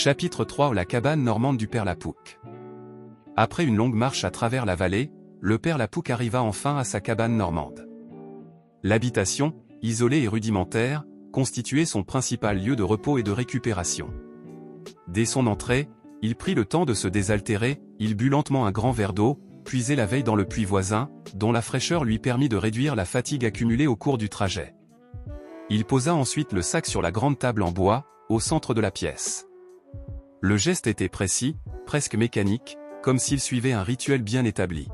Chapitre 3 La cabane normande du père Lapouque. Après une longue marche à travers la vallée, le père Lapouque arriva enfin à sa cabane normande. L'habitation, isolée et rudimentaire, constituait son principal lieu de repos et de récupération. Dès son entrée, il prit le temps de se désaltérer, il but lentement un grand verre d'eau, puisé la veille dans le puits voisin, dont la fraîcheur lui permit de réduire la fatigue accumulée au cours du trajet. Il posa ensuite le sac sur la grande table en bois, au centre de la pièce. Le geste était précis, presque mécanique, comme s'il suivait un rituel bien établi.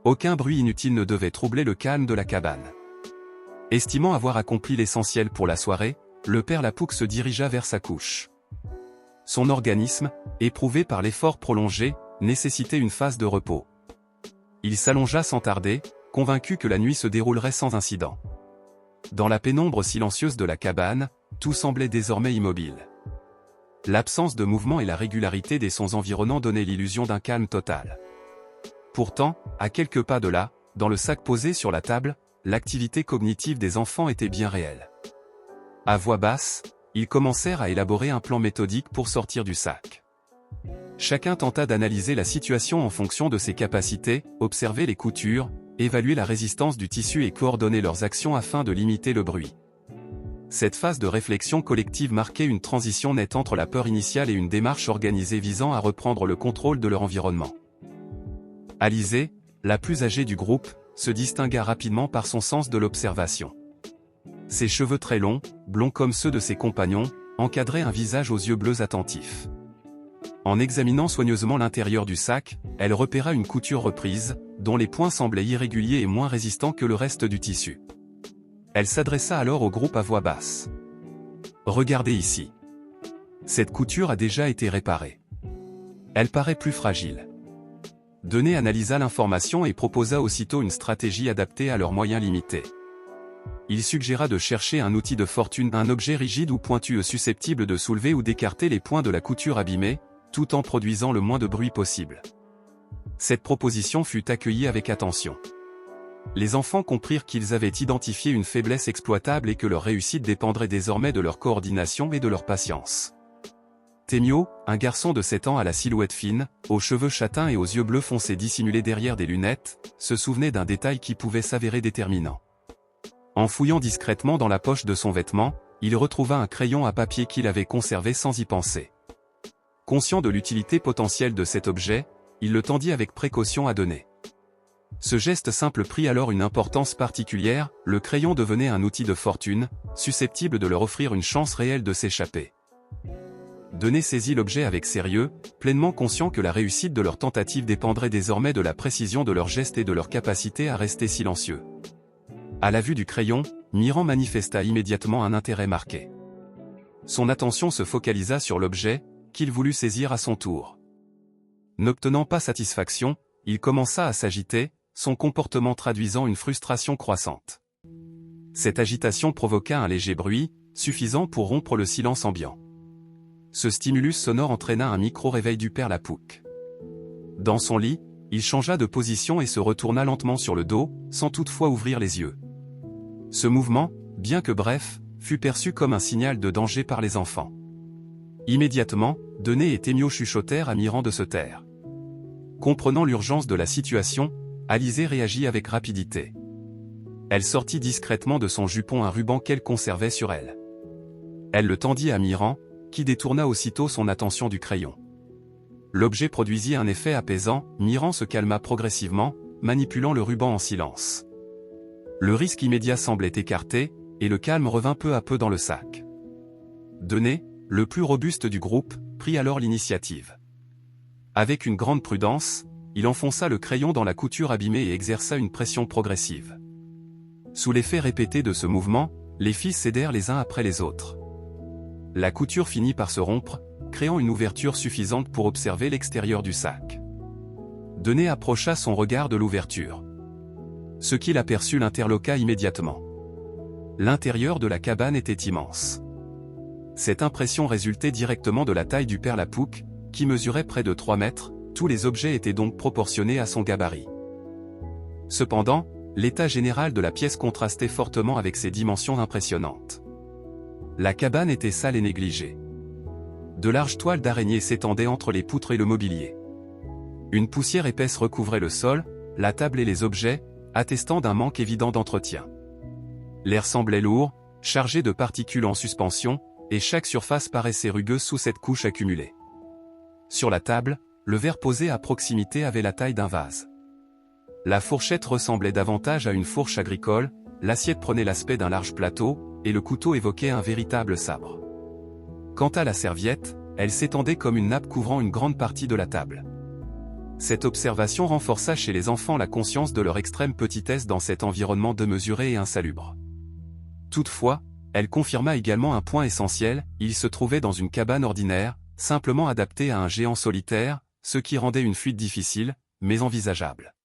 Aucun bruit inutile ne devait troubler le calme de la cabane. Estimant avoir accompli l'essentiel pour la soirée, le père Lapouque se dirigea vers sa couche. Son organisme, éprouvé par l'effort prolongé, nécessitait une phase de repos. Il s'allongea sans tarder, convaincu que la nuit se déroulerait sans incident. Dans la pénombre silencieuse de la cabane, tout semblait désormais immobile. L'absence de mouvement et la régularité des sons environnants donnaient l'illusion d'un calme total. Pourtant, à quelques pas de là, dans le sac posé sur la table, l'activité cognitive des enfants était bien réelle. À voix basse, ils commencèrent à élaborer un plan méthodique pour sortir du sac. Chacun tenta d'analyser la situation en fonction de ses capacités, observer les coutures, évaluer la résistance du tissu et coordonner leurs actions afin de limiter le bruit. Cette phase de réflexion collective marquait une transition nette entre la peur initiale et une démarche organisée visant à reprendre le contrôle de leur environnement. Alizée, la plus âgée du groupe, se distingua rapidement par son sens de l'observation. Ses cheveux très longs, blonds comme ceux de ses compagnons, encadraient un visage aux yeux bleus attentifs. En examinant soigneusement l'intérieur du sac, elle repéra une couture reprise, dont les points semblaient irréguliers et moins résistants que le reste du tissu. Elle s'adressa alors au groupe à voix basse. « Regardez ici. Cette couture a déjà été réparée. Elle paraît plus fragile. » Dené analysa l'information et proposa aussitôt une stratégie adaptée à leurs moyens limités. Il suggéra de chercher un outil de fortune, un objet rigide ou pointu susceptible de soulever ou d'écarter les points de la couture abîmée, tout en produisant le moins de bruit possible. Cette proposition fut accueillie avec attention. Les enfants comprirent qu'ils avaient identifié une faiblesse exploitable et que leur réussite dépendrait désormais de leur coordination et de leur patience. Témio, un garçon de 7 ans à la silhouette fine, aux cheveux châtains et aux yeux bleus foncés dissimulés derrière des lunettes, se souvenait d'un détail qui pouvait s'avérer déterminant. En fouillant discrètement dans la poche de son vêtement, il retrouva un crayon à papier qu'il avait conservé sans y penser. Conscient de l'utilité potentielle de cet objet, il le tendit avec précaution à Dené. Ce geste simple prit alors une importance particulière, le crayon devenait un outil de fortune, susceptible de leur offrir une chance réelle de s'échapper. Dené saisit l'objet avec sérieux, pleinement conscient que la réussite de leur tentative dépendrait désormais de la précision de leurs gestes et de leur capacité à rester silencieux. À la vue du crayon, Miran manifesta immédiatement un intérêt marqué. Son attention se focalisa sur l'objet, qu'il voulut saisir à son tour. N'obtenant pas satisfaction, il commença à s'agiter, son comportement traduisant une frustration croissante. Cette agitation provoqua un léger bruit, suffisant pour rompre le silence ambiant. Ce stimulus sonore entraîna un micro-réveil du père Lapouque. Dans son lit, il changea de position et se retourna lentement sur le dos, sans toutefois ouvrir les yeux. Ce mouvement, bien que bref, fut perçu comme un signal de danger par les enfants. Immédiatement, Dené et Témio chuchotèrent à Miran de se taire. Comprenant l'urgence de la situation, Alizée réagit avec rapidité. Elle sortit discrètement de son jupon un ruban qu'elle conservait sur elle. Elle le tendit à Miran, qui détourna aussitôt son attention du crayon. L'objet produisit un effet apaisant, Miran se calma progressivement, manipulant le ruban en silence. Le risque immédiat semblait écarté, et le calme revint peu à peu dans le sac. Dené, le plus robuste du groupe, prit alors l'initiative. Avec une grande prudence, il enfonça le crayon dans la couture abîmée et exerça une pression progressive. Sous l'effet répété de ce mouvement, les fils cédèrent les uns après les autres. La couture finit par se rompre, créant une ouverture suffisante pour observer l'extérieur du sac. Dené approcha son regard de l'ouverture. Ce qu'il aperçut l'interloqua immédiatement. L'intérieur de la cabane était immense. Cette impression résultait directement de la taille du père Lapouque, qui mesurait près de 3 mètres, tous les objets étaient donc proportionnés à son gabarit. Cependant, l'état général de la pièce contrastait fortement avec ses dimensions impressionnantes. La cabane était sale et négligée. De larges toiles d'araignée s'étendaient entre les poutres et le mobilier. Une poussière épaisse recouvrait le sol, la table et les objets, attestant d'un manque évident d'entretien. L'air semblait lourd, chargé de particules en suspension, et chaque surface paraissait rugueuse sous cette couche accumulée. Sur la table, le verre posé à proximité avait la taille d'un vase. La fourchette ressemblait davantage à une fourche agricole, l'assiette prenait l'aspect d'un large plateau, et le couteau évoquait un véritable sabre. Quant à la serviette, elle s'étendait comme une nappe couvrant une grande partie de la table. Cette observation renforça chez les enfants la conscience de leur extrême petitesse dans cet environnement démesuré et insalubre. Toutefois, elle confirma également un point essentiel, ils se trouvaient dans une cabane ordinaire, simplement adaptée à un géant solitaire, ce qui rendait une fuite difficile, mais envisageable.